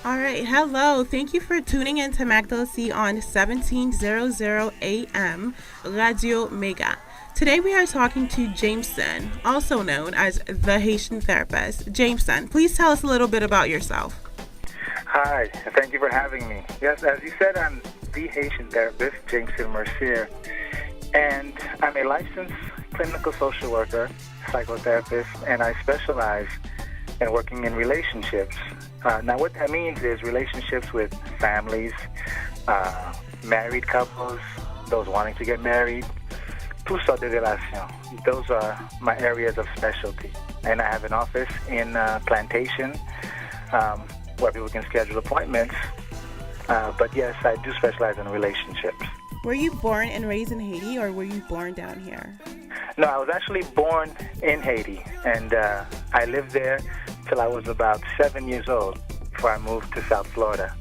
All right, hello. Thank you for tuning in to MacDLC on 1700 AM Radio Mega. Today we are talking to Jameson, also known as the Haitian Therapist. Jameson, please tell us a little bit about yourself. Hi, thank you for having me. Yes, as you said, I'm the Haitian therapist, Jameson Mercier, and I'm a licensed clinical social worker, psychotherapist, and I specialize in working in relationships. Now, what that means is relationships with families, married couples, those wanting to get married, toutes sortes de relations. Those are my areas of specialty. And I have an office in Plantation where people can schedule appointments. But yes, I do specialize in relationships. Were you born and raised in Haiti, or were you born down here? No, I was actually born in Haiti, and I lived there till I was about 7 years old before I moved to South Florida.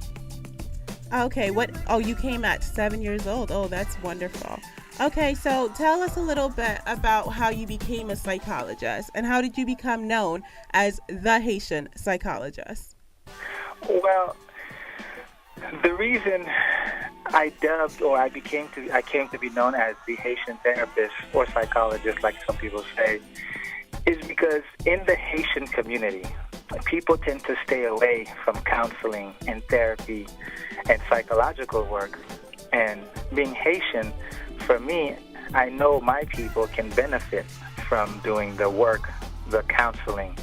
Okay, you came at 7 years old. Oh, that's wonderful. Okay, so tell us a little bit about how you became a psychologist, and how did you become known as the Haitian psychologist? Well, the reason I came to be known as the Haitian therapist or psychologist, like some people say, is because in the Haitian community, people tend to stay away from counseling and therapy and psychological work. And being Haitian, for me, I know my people can benefit from doing the work, the counseling,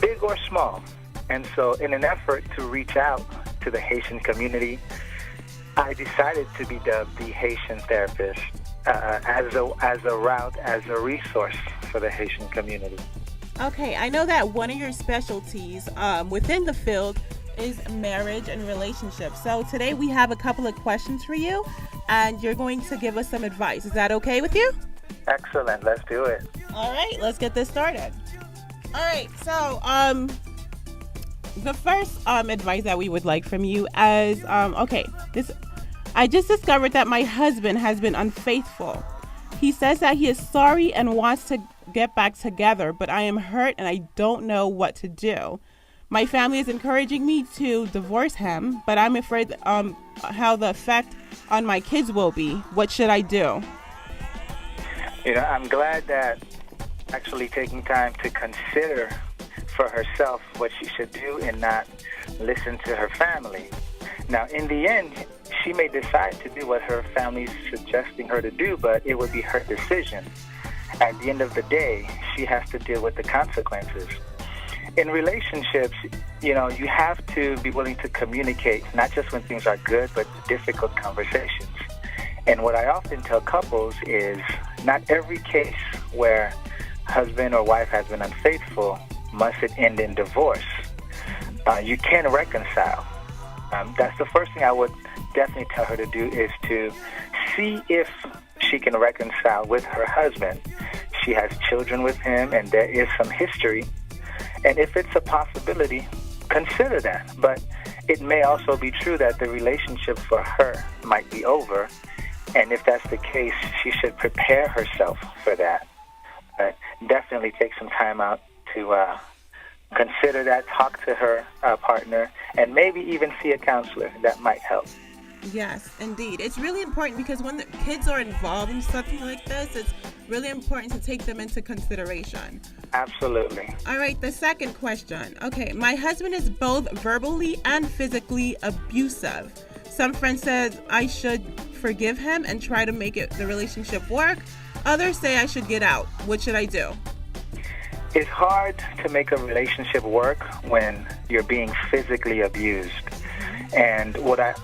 big or small. And so in an effort to reach out to the Haitian community, I decided to be dubbed the Haitian therapist as a resource for the Haitian community. Okay, I know that one of your specialties within the field is marriage and relationships. So today we have a couple of questions for you, and you're going to give us some advice. Is that okay with you? Excellent. Let's do it. All right, let's get this started. All right, so the first advice that we would like from you is, I just discovered that my husband has been unfaithful. He says that he is sorry and wants to get back together, but I am hurt and I don't know what to do. My family is encouraging me to divorce him, but I'm afraid how the effect on my kids will be. What should I do? I'm glad that actually taking time to consider for herself what she should do and not listen to her family. Now, in the end, she may decide to do what her family's suggesting her to do, but it would be her decision. At the end of the day, she has to deal with the consequences. In relationships, you have to be willing to communicate, not just when things are good, but difficult conversations. And what I often tell couples is not every case where husband or wife has been unfaithful must it end in divorce. You can reconcile. That's the first thing I would definitely tell her to do, is to see if she can reconcile with her husband. She has children with him, and there is some history. And if it's a possibility, consider that. But it may also be true that the relationship for her might be over. And if that's the case, she should prepare herself for that. Definitely take some time out to consider that, talk to her partner, and maybe even see a counselor. That might help. Yes, indeed. It's really important because when the kids are involved in something like this, it's really important to take them into consideration. Absolutely. All right, the second question. Okay, my husband is both verbally and physically abusive. Some friends said I should forgive him and try to make the relationship work. Others say I should get out. What should I do? It's hard to make a relationship work when you're being physically abused. And what I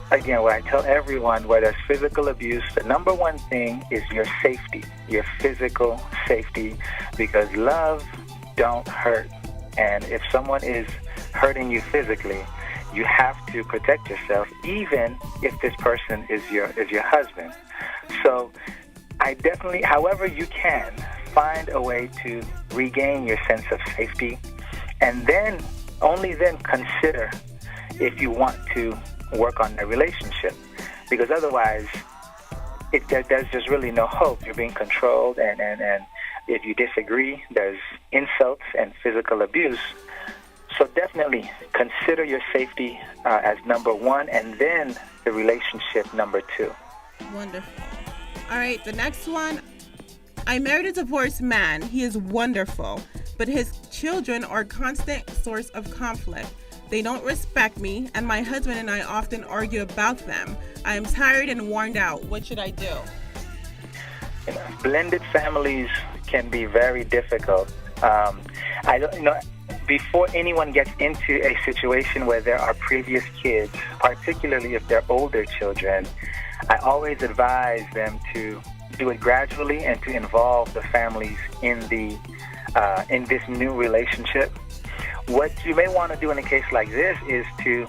tell everyone, where there's physical abuse, the number one thing is your safety, your physical safety, because love don't hurt. And if someone is hurting you physically, you have to protect yourself, even if this person is your husband. So I definitely, however you can, find a way to regain your sense of safety, and then, only then, consider if you want to work on the relationship. Because otherwise, there's just really no hope. You're being controlled, and if you disagree, there's insults and physical abuse. So definitely consider your safety as number one, and then the relationship number two. Wonderful. All right, the next one. I married a divorced man. He is wonderful, but his children are a constant source of conflict. They don't respect me, and my husband and I often argue about them. I am tired and worn out. What should I do? Blended families can be very difficult. Before anyone gets into a situation where there are previous kids, particularly if they're older children, I always advise them to do it gradually and to involve the families in this new relationship. What you may want to do in a case like this is to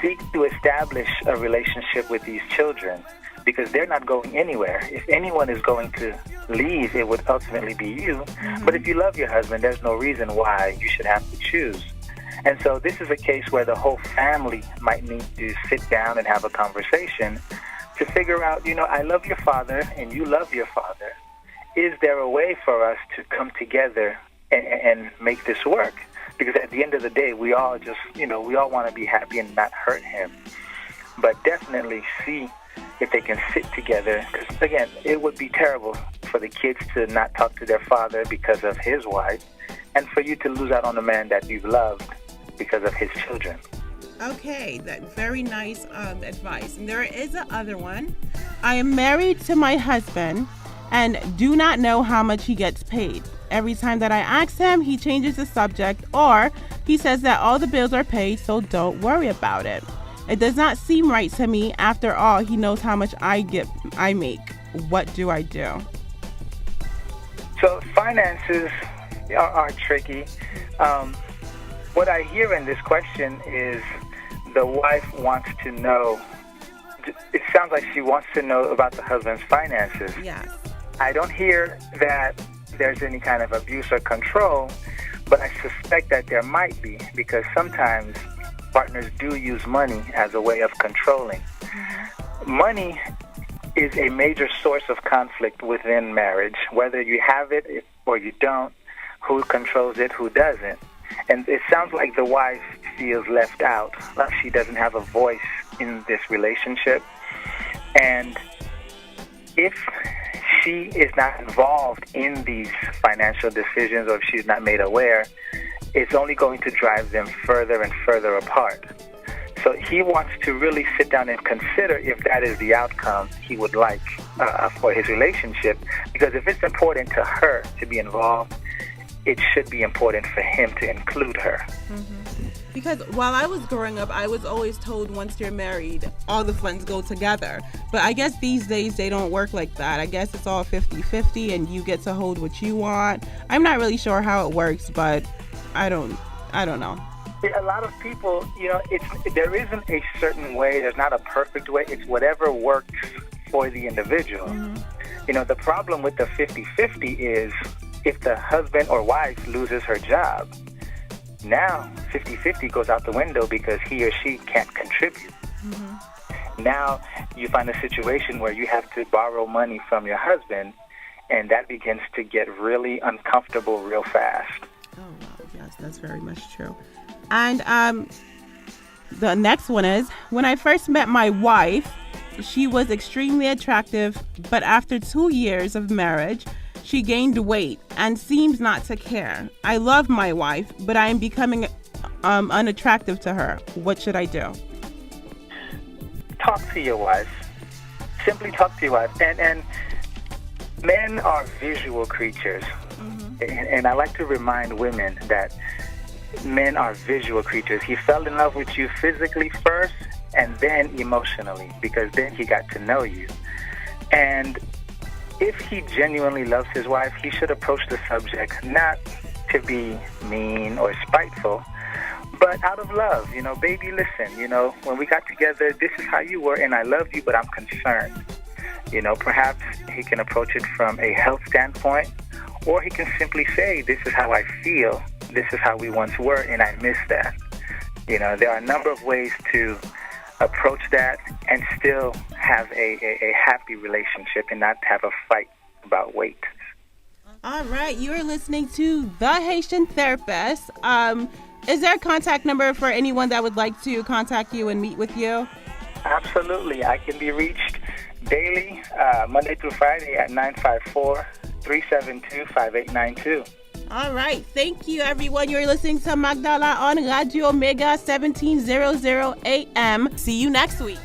seek to establish a relationship with these children, because they're not going anywhere. If anyone is going to leave, it would ultimately be you. Mm-hmm. But if you love your husband, there's no reason why you should have to choose. And so this is a case where the whole family might need to sit down and have a conversation to figure out, I love your father and you love your father. Is there a way for us to come together and make this work? Because at the end of the day, we all just, we all want to be happy and not hurt him. But definitely see if they can sit together. Because, again, it would be terrible for the kids to not talk to their father because of his wife, and for you to lose out on a man that you've loved because of his children. Okay, that very nice advice. And there is another one. I am married to my husband and do not know how much he gets paid. Every time that I ask him, he changes the subject, or he says that all the bills are paid, so don't worry about it. It does not seem right to me. After all, he knows how much I make. What do I do? So finances are tricky. What I hear in this question is the wife wants to know. It sounds like she wants to know about the husband's finances. Yes. I don't hear that there's any kind of abuse or control, but I suspect that there might be, because sometimes partners do use money as a way of controlling. Mm-hmm. Money is a major source of conflict within marriage, whether you have it or you don't, who controls it, who doesn't. And it sounds like the wife feels left out, like she doesn't have a voice in this relationship. And if she is not involved in these financial decisions, or if she's not made aware, it's only going to drive them further and further apart. So he wants to really sit down and consider if that is the outcome he would like for his relationship. Because if it's important to her to be involved, it should be important for him to include her. Mm-hmm. Because while I was growing up, I was always told once you're married, all the funds go together. But I guess these days they don't work like that. I guess it's all 50-50 and you get to hold what you want. I'm not really sure how it works, but I don't know. A lot of people, there isn't a certain way. There's not a perfect way. It's whatever works for the individual. Mm-hmm. The problem with the 50-50 is if the husband or wife loses her job, now 50-50 goes out the window because he or she can't contribute. Mm-hmm. Now you find a situation where you have to borrow money from your husband, and that begins to get really uncomfortable real fast. Oh, wow. Yes, that's very much true. And the next one is, when I first met my wife, she was extremely attractive, but after 2 years of marriage, she gained weight and seems not to care. I love my wife, but I am becoming unattractive to her. What should I do? Talk to your wife. Simply talk to your wife. And men are visual creatures. Mm-hmm. And I like to remind women that men are visual creatures. He fell in love with you physically first and then emotionally, because then he got to know you. And if he genuinely loves his wife, he should approach the subject not to be mean or spiteful, but out of love. Baby, listen, when we got together, this is how you were, and I love you, but I'm concerned. Perhaps he can approach it from a health standpoint, or he can simply say, this is how I feel, this is how we once were, and I miss that. There are a number of ways to approach that and still have a happy relationship and not have a fight about weight. All right, you are listening to The Haitian Therapist. Is there a contact number for anyone that would like to contact you and meet with you? Absolutely. I can be reached daily, Monday through Friday at 954-372-5892. All right. Thank you, everyone. You're listening to Magdala on Radio Mega 1700 AM. See you next week.